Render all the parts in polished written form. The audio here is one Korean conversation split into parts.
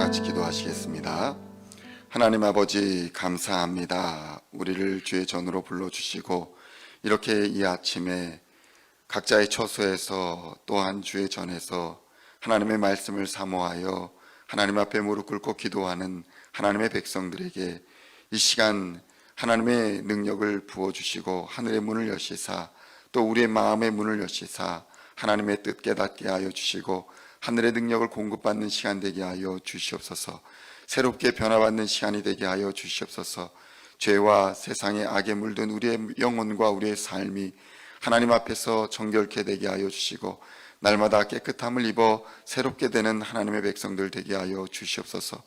같이 기도하시겠습니다. 하나님 아버지 감사합니다. 우리를 주의 전으로 불러주시고 이렇게 이 아침에 각자의 처소에서 또한 주의 전에서 하나님의 말씀을 사모하여 하나님 앞에 무릎 꿇고 기도하는 하나님의 백성들에게 이 시간 하나님의 능력을 부어주시고 하늘의 문을 여시사 또 우리의 마음의 문을 여시사 하나님의 뜻 깨닫게 하여 주시고 하늘의 능력을 공급받는 시간 되게 하여 주시옵소서. 새롭게 변화받는 시간이 되게 하여 주시옵소서. 죄와 세상의 악에 물든 우리의 영혼과 우리의 삶이 하나님 앞에서 정결케 되게 하여 주시고 날마다 깨끗함을 입어 새롭게 되는 하나님의 백성들 되게 하여 주시옵소서.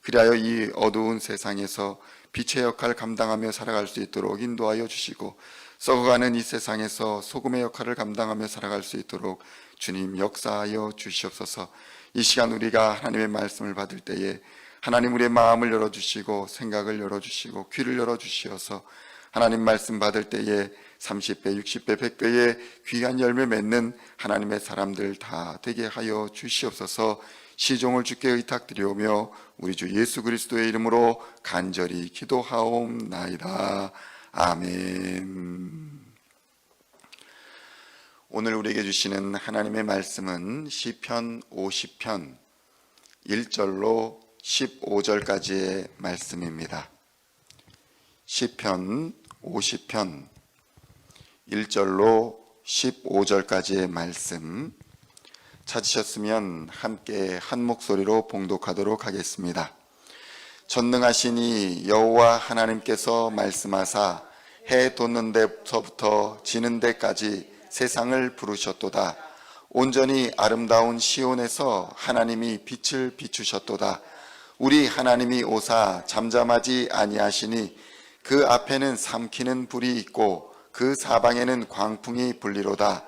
그리하여 이 어두운 세상에서 빛의 역할을 감당하며 살아갈 수 있도록 인도하여 주시고 썩어가는 이 세상에서 소금의 역할을 감당하며 살아갈 수 있도록 주님 역사하여 주시옵소서. 이 시간 우리가 하나님의 말씀을 받을 때에 하나님 우리의 마음을 열어주시고 생각을 열어주시고 귀를 열어주시어서 하나님 말씀 받을 때에 30배, 60배, 100배의 귀한 열매 맺는 하나님의 사람들 다 되게 하여 주시옵소서. 시종을 주께 의탁드리오며 우리 주 예수 그리스도의 이름으로 간절히 기도하옵나이다. 아멘. 오늘 우리에게 주시는 하나님의 말씀은 시편 50편 1절로 15절까지의 말씀입니다. 시편 50편 1절로 15절까지의 말씀 찾으셨으면 함께 한 목소리로 봉독하도록 하겠습니다. 전능하신 이 여호와 하나님께서 말씀하사 해 돋는 데서부터 지는 데까지 세상을 부르셨도다. 온전히 아름다운 시온에서 하나님이 빛을 비추셨도다. 우리 하나님이 오사 잠잠하지 아니하시니 그 앞에는 삼키는 불이 있고 그 사방에는 광풍이 불리로다.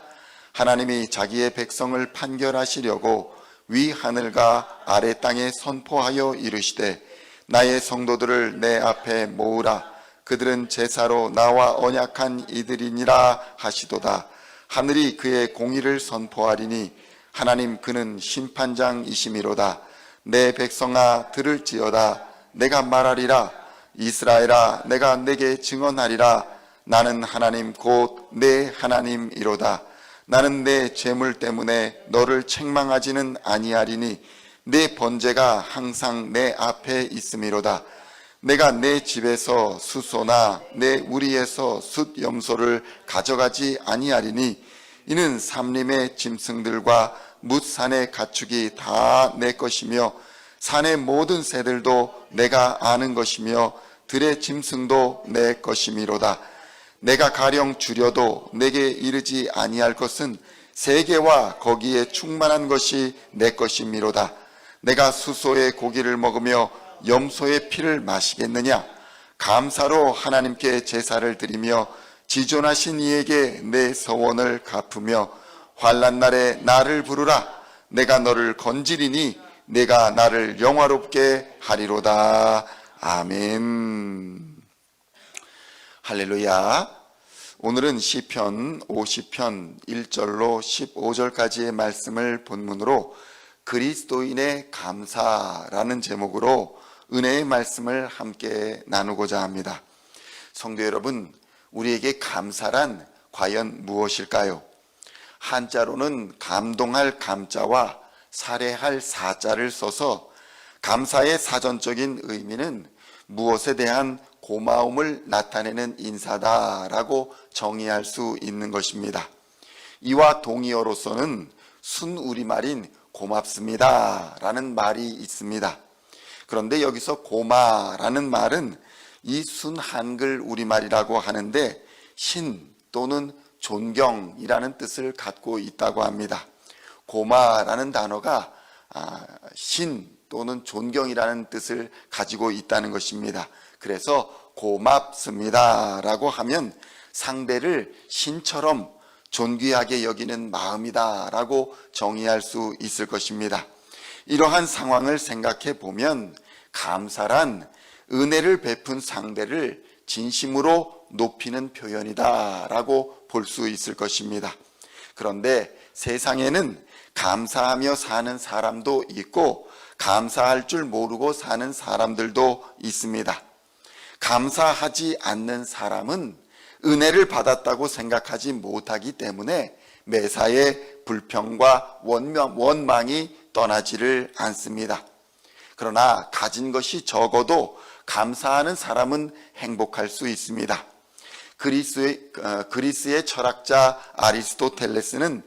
하나님이 자기의 백성을 판결하시려고 위 하늘과 아래 땅에 선포하여 이르시되 나의 성도들을 내 앞에 모으라. 그들은 제사로 나와 언약한 이들이니라 하시도다. 하늘이 그의 공의를 선포하리니 하나님 그는 심판장이시미로다. 내 백성아 들을지어다. 내가 말하리라. 이스라엘아 내가 내게 증언하리라. 나는 하나님 곧 내 하나님이로다. 나는 내 재물 때문에 너를 책망하지는 아니하리니 내 번제가 항상 내 앞에 있음이로다. 내가 내 집에서 수소나 내 우리에서 숫 염소를 가져가지 아니하리니 이는 삼림의 짐승들과 뭇산의 가축이 다 내 것이며 산의 모든 새들도 내가 아는 것이며 들의 짐승도 내 것이미로다. 내가 가령 줄여도 내게 이르지 아니할 것은 세계와 거기에 충만한 것이 내 것이미로다. 내가 수소의 고기를 먹으며 염소의 피를 마시겠느냐? 감사로 하나님께 제사를 드리며 지존하신 이에게 내 서원을 갚으며 환난 날에 나를 부르라. 내가 너를 건지리니 내가 나를 영화롭게 하리로다. 아멘. 할렐루야. 오늘은 시편 50편 1절로 15절까지의 말씀을 본문으로 그리스도인의 감사라는 제목으로 은혜의 말씀을 함께 나누고자 합니다. 성도 여러분, 우리에게 감사란 과연 무엇일까요? 한자로는 감동할 감자와 살해할 사자를 써서 감사의 사전적인 의미는 무엇에 대한 고마움을 나타내는 인사다라고 정의할 수 있는 것입니다. 이와 동의어로서는 순우리말인 고맙습니다 라는 말이 있습니다. 그런데 여기서 고마라는 말은 이 순한글 우리말이라고 하는데 신 또는 존경이라는 뜻을 갖고 있다고 합니다. 고마라는 단어가 신 또는 존경이라는 뜻을 가지고 있다는 것입니다. 그래서 고맙습니다 라고 하면 상대를 신처럼 존귀하게 여기는 마음이다 라고 정의할 수 있을 것입니다. 이러한 상황을 생각해 보면 감사란 은혜를 베푼 상대를 진심으로 높이는 표현이다 라고 볼 수 있을 것입니다. 그런데 세상에는 감사하며 사는 사람도 있고 감사할 줄 모르고 사는 사람들도 있습니다. 감사하지 않는 사람은 은혜를 받았다고 생각하지 못하기 때문에 매사에 불평과 원망이 떠나지를 않습니다. 그러나 가진 것이 적어도 감사하는 사람은 행복할 수 있습니다. 그리스의 철학자 아리스토텔레스는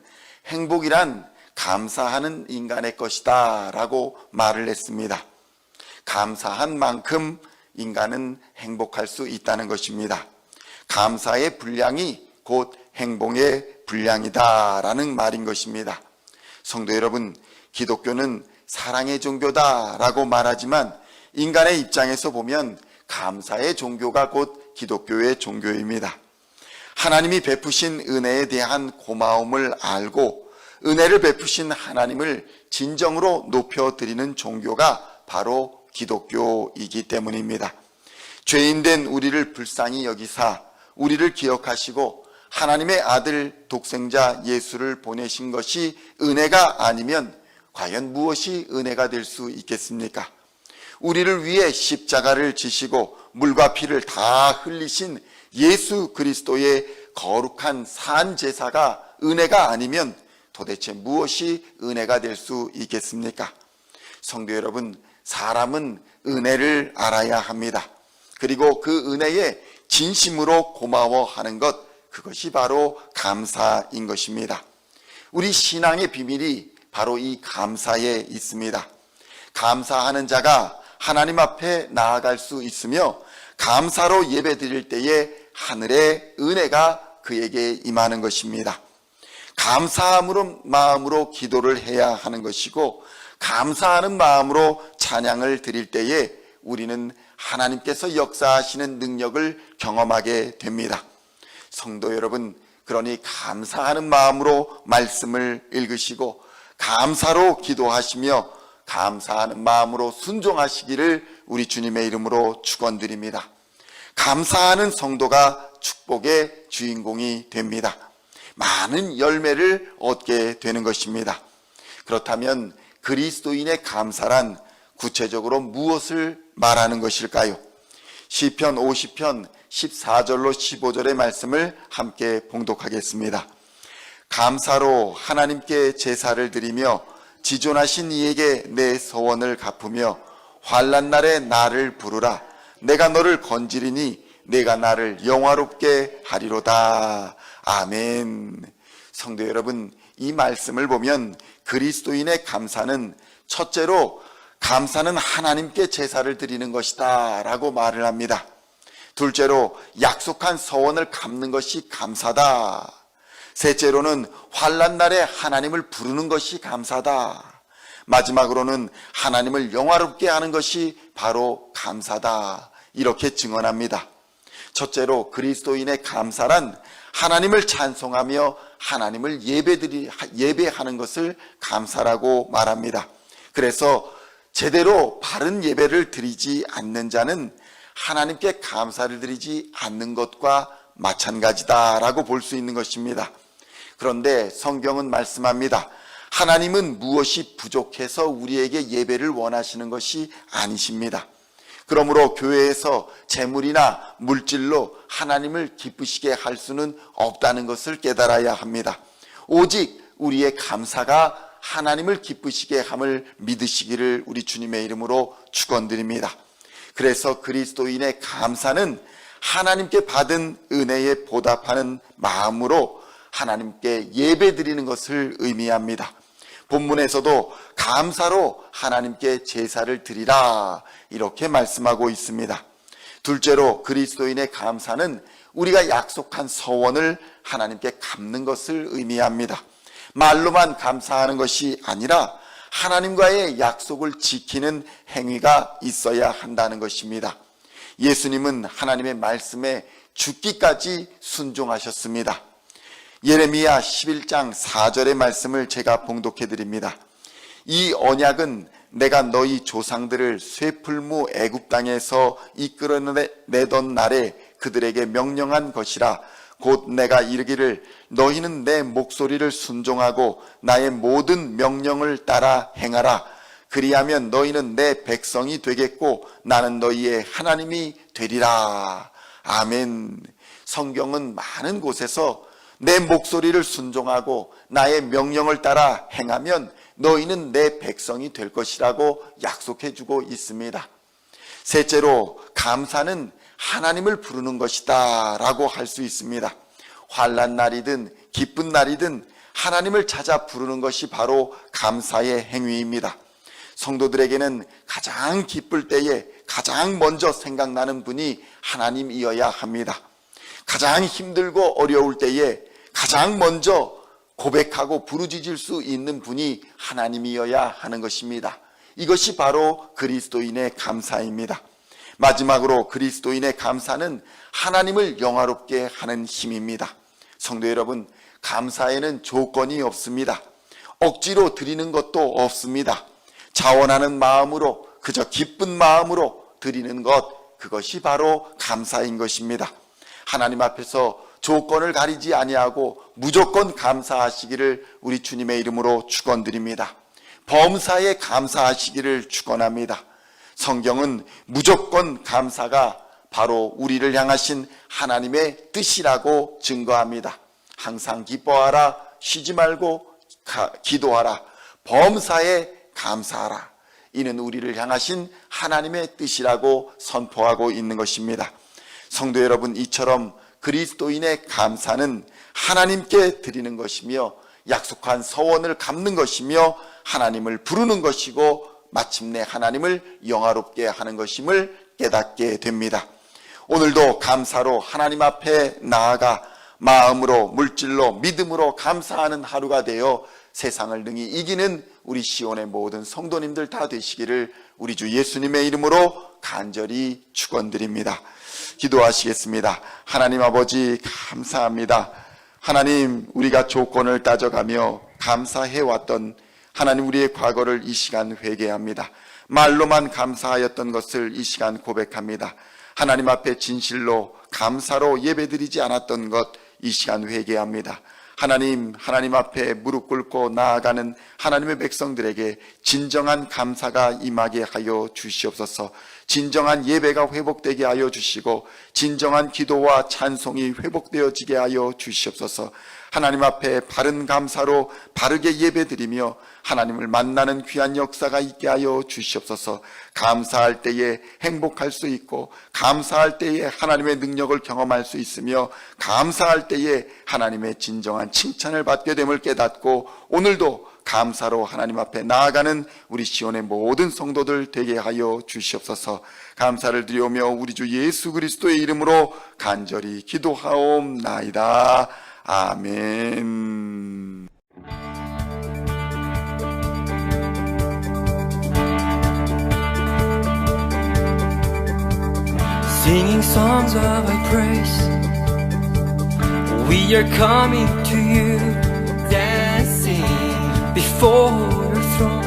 행복이란 감사하는 인간의 것이다 라고 말을 했습니다. 감사한 만큼 인간은 행복할 수 있다는 것입니다. 감사의 분량이 곧 행복의 분량이다 라는 말인 것입니다. 성도 여러분, 기독교는 사랑의 종교다 라고 말하지만 인간의 입장에서 보면 감사의 종교가 곧 기독교의 종교입니다. 하나님이 베푸신 은혜에 대한 고마움을 알고 은혜를 베푸신 하나님을 진정으로 높여드리는 종교가 바로 기독교이기 때문입니다. 죄인된 우리를 불쌍히 여기사 우리를 기억하시고 하나님의 아들 독생자 예수를 보내신 것이 은혜가 아니면 과연 무엇이 은혜가 될 수 있겠습니까? 우리를 위해 십자가를 지시고 물과 피를 다 흘리신 예수 그리스도의 거룩한 산 제사가 은혜가 아니면 도대체 무엇이 은혜가 될 수 있겠습니까? 성도 여러분, 사람은 은혜를 알아야 합니다. 그리고 그 은혜에 진심으로 고마워하는 것, 그것이 바로 감사인 것입니다. 우리 신앙의 비밀이 바로 이 감사에 있습니다. 감사하는 자가 하나님 앞에 나아갈 수 있으며 감사로 예배드릴 때에 하늘의 은혜가 그에게 임하는 것입니다. 감사함으로 마음으로 기도를 해야 하는 것이고 감사하는 마음으로 찬양을 드릴 때에 우리는 하나님께서 역사하시는 능력을 경험하게 됩니다. 성도 여러분, 그러니 감사하는 마음으로 말씀을 읽으시고 감사로 기도하시며 감사하는 마음으로 순종하시기를 우리 주님의 이름으로 축원드립니다. 감사하는 성도가 축복의 주인공이 됩니다. 많은 열매를 얻게 되는 것입니다. 그렇다면 그리스도인의 감사란 구체적으로 무엇을 말하는 것일까요? 시편 50편 14절로 15절의 말씀을 함께 봉독하겠습니다. 감사로 하나님께 제사를 드리며 지존하신 이에게 내 서원을 갚으며 환난 날에 나를 부르라. 내가 너를 건지리니 내가 나를 영화롭게 하리로다. 아멘. 성도 여러분, 이 말씀을 보면 그리스도인의 감사는 첫째로 감사는 하나님께 제사를 드리는 것이다 라고 말을 합니다. 둘째로 약속한 서원을 갚는 것이 감사다. 셋째로는 환난 날에 하나님을 부르는 것이 감사다. 마지막으로는 하나님을 영화롭게 하는 것이 바로 감사다. 이렇게 증언합니다. 첫째로 그리스도인의 감사란 하나님을 찬송하며 하나님을 예배하는 것을 감사라고 말합니다. 그래서 제대로 바른 예배를 드리지 않는 자는 하나님께 감사를 드리지 않는 것과 마찬가지다라고 볼 수 있는 것입니다. 그런데 성경은 말씀합니다. 하나님은 무엇이 부족해서 우리에게 예배를 원하시는 것이 아니십니다. 그러므로 교회에서 재물이나 물질로 하나님을 기쁘시게 할 수는 없다는 것을 깨달아야 합니다. 오직 우리의 감사가 하나님을 기쁘시게 함을 믿으시기를 우리 주님의 이름으로 축원드립니다. 그래서 그리스도인의 감사는 하나님께 받은 은혜에 보답하는 마음으로 하나님께 예배드리는 것을 의미합니다. 본문에서도 감사로 하나님께 제사를 드리라 이렇게 말씀하고 있습니다. 둘째로 그리스도인의 감사는 우리가 약속한 서원을 하나님께 갚는 것을 의미합니다. 말로만 감사하는 것이 아니라 하나님과의 약속을 지키는 행위가 있어야 한다는 것입니다. 예수님은 하나님의 말씀에 죽기까지 순종하셨습니다. 예레미야 11장 4절의 말씀을 제가 봉독해 드립니다. 이 언약은 내가 너희 조상들을 쇠풀무 애굽 땅에서 이끌어내던 날에 그들에게 명령한 것이라. 곧 내가 이르기를 너희는 내 목소리를 순종하고 나의 모든 명령을 따라 행하라. 그리하면 너희는 내 백성이 되겠고 나는 너희의 하나님이 되리라. 아멘. 성경은 많은 곳에서 내 목소리를 순종하고 나의 명령을 따라 행하면 너희는 내 백성이 될 것이라고 약속해 주고 있습니다. 셋째로, 감사는 하나님을 부르는 것이다 라고 할 수 있습니다. 환난 날이든 기쁜 날이든 하나님을 찾아 부르는 것이 바로 감사의 행위입니다. 성도들에게는 가장 기쁠 때에 가장 먼저 생각나는 분이 하나님이어야 합니다. 가장 힘들고 어려울 때에 가장 먼저 고백하고 부르짖을 수 있는 분이 하나님이어야 하는 것입니다. 이것이 바로 그리스도인의 감사입니다. 마지막으로, 그리스도인의 감사는 하나님을 영화롭게 하는 힘입니다. 성도 여러분, 감사에는 조건이 없습니다. 억지로 드리는 것도 없습니다. 자원하는 마음으로, 그저 기쁜 마음으로 드리는 것, 그것이 바로 감사인 것입니다. 하나님 앞에서 조건을 가리지 아니하고 무조건 감사하시기를 우리 주님의 이름으로 축원드립니다. 범사에 감사하시기를 축원합니다. 성경은 무조건 감사가 바로 우리를 향하신 하나님의 뜻이라고 증거합니다. 항상 기뻐하라, 쉬지 말고 기도하라, 범사에 감사하라. 이는 우리를 향하신 하나님의 뜻이라고 선포하고 있는 것입니다. 성도 여러분, 이처럼 그리스도인의 감사는 하나님께 드리는 것이며 약속한 서원을 갚는 것이며 하나님을 부르는 것이고 마침내 하나님을 영화롭게 하는 것임을 깨닫게 됩니다. 오늘도 감사로 하나님 앞에 나아가 마음으로, 물질로, 믿음으로 감사하는 하루가 되어 세상을 능히 이기는 우리 시온의 모든 성도님들 다 되시기를 우리 주 예수님의 이름으로 간절히 축원드립니다. 기도하시겠습니다. 하나님 아버지, 감사합니다. 하나님, 우리가 조건을 따져가며 감사해왔던 하나님, 우리의 과거를 이 시간 회개합니다. 말로만 감사하였던 것을 이 시간 고백합니다. 하나님 앞에 진실로 감사로 예배드리지 않았던 것 이 시간 회개합니다. 하나님 앞에 무릎 꿇고 나아가는 하나님의 백성들에게 진정한 감사가 임하게 하여 주시옵소서. 진정한 예배가 회복되게 하여 주시고 진정한 기도와 찬송이 회복되어지게 하여 주시옵소서. 하나님 앞에 바른 감사로 바르게 예배드리며 하나님을 만나는 귀한 역사가 있게 하여 주시옵소서. 감사할 때에 행복할 수 있고 감사할 때에 하나님의 능력을 경험할 수 있으며 감사할 때에 하나님의 진정한 칭찬을 받게 됨을 깨닫고 오늘도 감사로 하나님 앞에 나아가는 우리 시온의 모든 성도들 되게 하여 주시옵소서. 감사를 드리오며 우리 주 예수 그리스도의 이름으로 간절히 기도하옵나이다. 아멘. Singing songs of our praise, we are coming to you, dancing before your throne.